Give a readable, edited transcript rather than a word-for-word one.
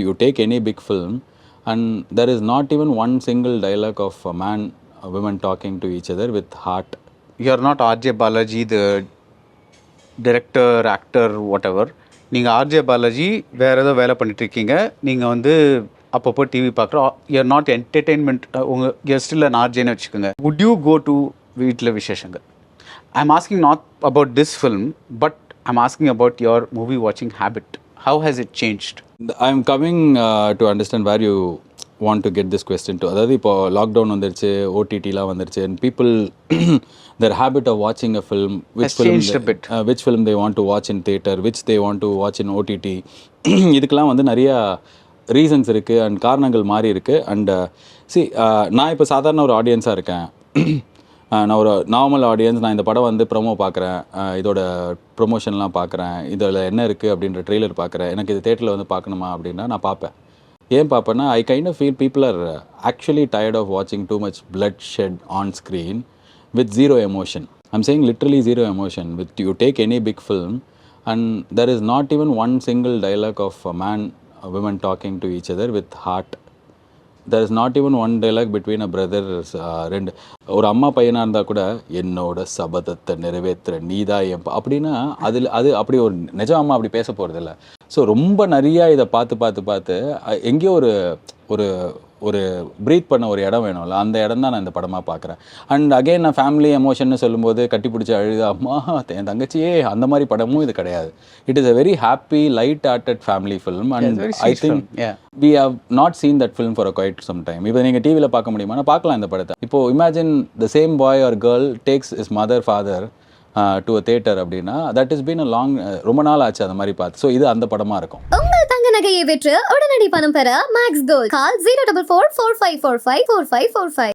you take any big film and there is not even one single dialogue of a man a women talking to each other with heart. You are not RJ Balaji, the director, actor, whatever. நீங்கள் RJ Balaji வேறு ஏதோ வேலை பண்ணிட்டுருக்கீங்க. நீங்கள் வந்து அப்பப்போ TV பார்க்குறோம். You are not entertainment. உங்கள் யூஆர் ஸ்டில் அன் ஆர்ஜேன்னு வச்சுக்கோங்க. வுட் யூ கோ டு வீட்டில் விசேஷங்கள்? I am asking not about this film, but I am asking about your movie வாட்சிங் habit. How has it changed? I am coming to understand where you want to get this question to. அதாவது இப்போ lockdown வந்துருச்சு, ஓடிடிலாம் வந்துருச்சு, and people their habit of watching a film, has changed a bit. Which film they want to watch in theater, which they want to watch in OTT. இதுக்கெல்லாம் வந்து நிறையா reasons இருக்குது and காரணங்கள் மாறி இருக்குது. அண்ட் நான் இப்போ சாதாரண ஒரு ஆடியன்ஸாக இருக்கேன். நான் ஒரு நார்மல் ஆடியன்ஸ். நான் இந்த படம் வந்து ப்ரொமோ பார்க்குறேன், இதோட ப்ரொமோஷன்லாம் பார்க்குறேன், இதில் என்ன இருக்குது அப்படின்ற ட்ரெய்லர் பார்க்குறேன். எனக்கு இது தேட்டரில் வந்து பார்க்கணுமா அப்படின்னா நான் பார்ப்பேன். ஏன் பார்ப்பேன்னா, I kind of feel people are actually tired of வாட்சிங் too much bloodshed on screen with zero emotion. I'm saying literally zero emotion. With you take any big film and there is not even one single dialogue of a man women talking to each other with heart. There is not even one dialogue between a brothers. ரெண்டு ஒரு அம்மா பையனாக இருந்தால் கூட என்னோட சபதத்தை நிறைவேற்றுற நீதா என் அப்படின்னா அது அப்படி ஒரு நிஜ அம்மா அப்படி பேச போகிறதில்ல. ஸோ ரொம்ப நிறையா இதை பார்த்து எங்கேயோ ஒரு ஒரு ப்ரீத் பண்ண ஒரு இடம் வேணும்ல, அந்த இடம் தான் நான் இந்த படமாக பார்க்குறேன். அண்ட் அகெயின் நான் ஃபேமிலி எமோஷன்னு சொல்லும்போது கட்டி பிடிச்சி அழுது அம்மா என் தங்கச்சியே அந்த மாதிரி படமும் இது கிடையாது. It is a very happy light hearted family film. And I think we have not seen that film for a quite some time. இப்போ நீங்கள் டிவியில் பார்க்க முடியுமா? பார்க்கலாம் இந்த படத்தை. இப்போது imagine the same boy or girl takes his mother father to a theatre அப்படின்னா that is been a long, ரொம்ப நாள் ஆச்சு அந்த மாதிரி பார்த்து. ஸோ இது அந்த படமாக இருக்கும். உங்கள் தங்க நகையை விற்று உடனடி பணம் பெற மேக்ஸ் கோல்ட் கால் 04445454545.